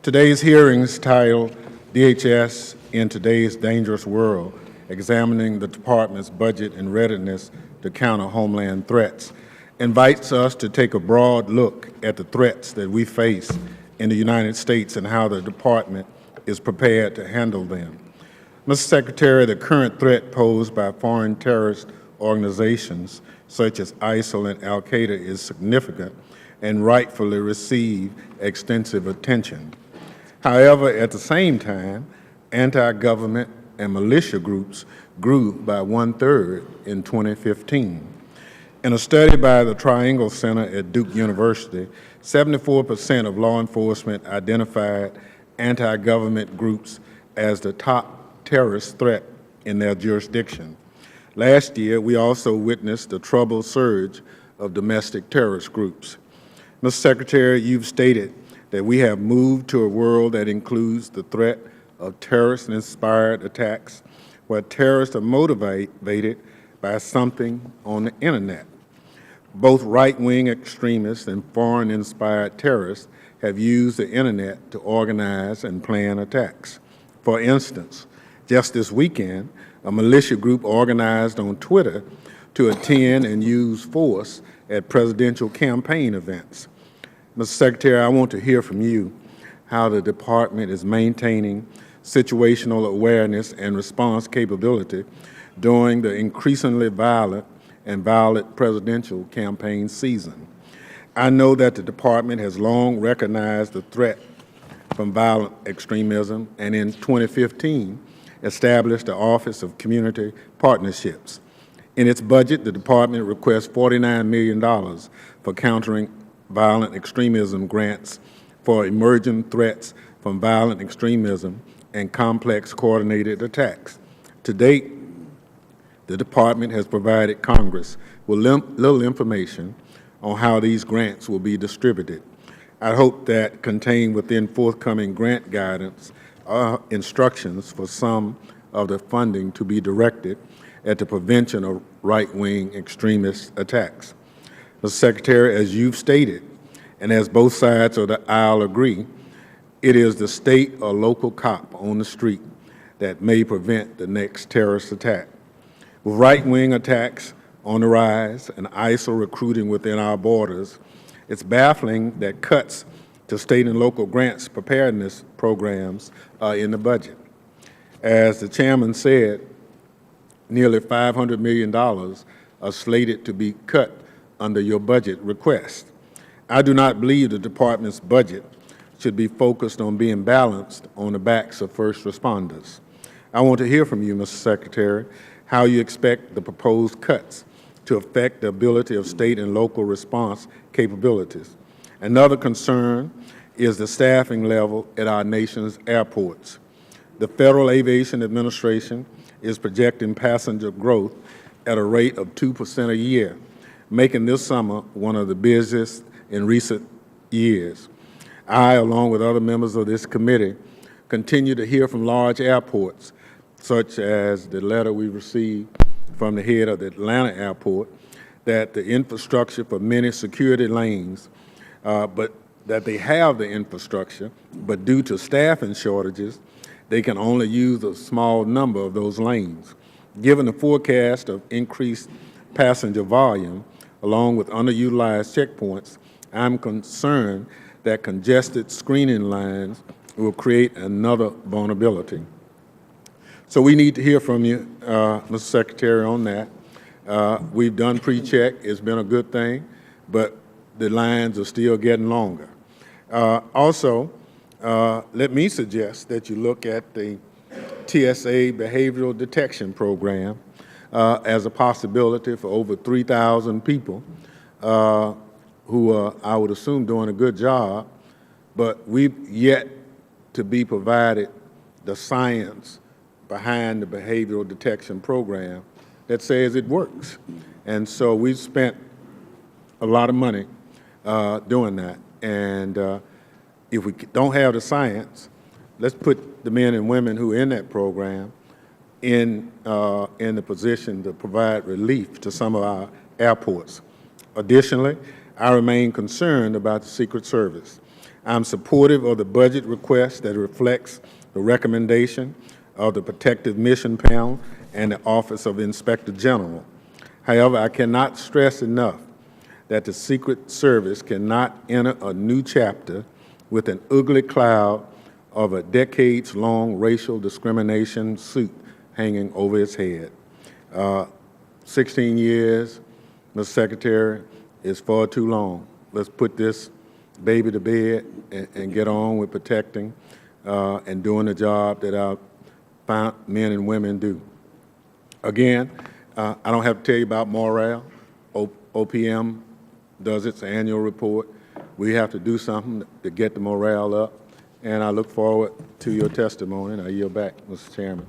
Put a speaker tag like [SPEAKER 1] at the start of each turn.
[SPEAKER 1] Today's hearing is titled DHS in Today's Dangerous World, Examining the Department's Budget and Readiness to Counter Homeland Threats, invites us to take a broad look at the threats that we face in the United States and how the Department is prepared to handle them. Mr. Secretary, the current threat posed by foreign terrorist organizations such as ISIL and Al-Qaeda is significant and rightfully receive extensive attention. However, at the same time, anti-government and militia groups grew by 1/3 in 2015. In a study by the Triangle Center at Duke University, 74% of law enforcement identified anti-government groups as the top terrorist threat in their jurisdiction. Last year, we also witnessed a troubled surge of domestic terrorist groups. Mr. Secretary, you've stated that we have moved to a world that includes the threat of terrorist-inspired attacks where terrorists are motivated by something on the internet. Both right-wing extremists and foreign-inspired terrorists have used the internet to organize and plan attacks. For instance, just this weekend, a militia group organized on Twitter to attend and use force at presidential campaign events. Mr. Secretary, I want to hear from you how the Department is maintaining situational awareness and response capability during the increasingly violent presidential campaign season. I know that the Department has long recognized the threat from violent extremism and in 2015 established the Office of Community Partnerships. In its budget, the Department requests $49 million for countering violent extremism grants for emerging threats from violent extremism and complex coordinated attacks. To date, the Department has provided Congress with little information on how these grants will be distributed. I hope that contained within forthcoming grant guidance are instructions for some of the funding to be directed at the prevention of right-wing extremist attacks. Mr. Secretary, as you've stated, and as both sides of the aisle agree, it is the state or local cop on the street that may prevent the next terrorist attack. With right-wing attacks on the rise and ISIL recruiting within our borders, it's baffling that cuts to state and local grants preparedness programs are in the budget. As the chairman said, nearly $500 million are slated to be cut under your budget request. I do not believe the Department's budget should be focused on being balanced on the backs of first responders. I want to hear from you, Mr. Secretary, how you expect the proposed cuts to affect the ability of state and local response capabilities. Another concern is the staffing level at our nation's airports. The Federal Aviation Administration is projecting passenger growth at a rate of 2% a year, making this summer one of the busiest in recent years. I, along with other members of this committee, continue to hear from large airports, such as the letter we received from the head of the Atlanta airport, that the infrastructure for many security lanes, but that they have the infrastructure, but due to staffing shortages, they can only use a small number of those lanes. Given the forecast of increased passenger volume, along with underutilized checkpoints, I'm concerned that congested screening lines will create another vulnerability. So we need to hear from you, Mr. Secretary, on that. We've done pre-check. It's been a good thing, but the lines are still getting longer. Also, let me suggest that you look at the TSA Behavioral Detection Program as a possibility for over 3,000 people who are, I would assume, doing a good job, but we've yet to be provided the science behind the behavioral detection program that says it works. And so we've spent a lot of money doing that. And if we don't have the science, let's put the men and women who are in that program in the position to provide relief to some of our airports. Additionally, I remain concerned about the Secret Service. I'm supportive of the budget request that reflects the recommendation of the Protective Mission Panel and the Office of Inspector General. However, I cannot stress enough that the Secret Service cannot enter a new chapter with an ugly cloud of a decades-long racial discrimination suit hanging over its head. 16 years, Mr. Secretary, is far too long. Let's put this baby to bed and get on with protecting and doing the job that our men and women do. Again, I don't have to tell you about morale. OPM does its annual report. We have to do something to get the morale up, and I look forward to your testimony, and I yield back, Mr. Chairman.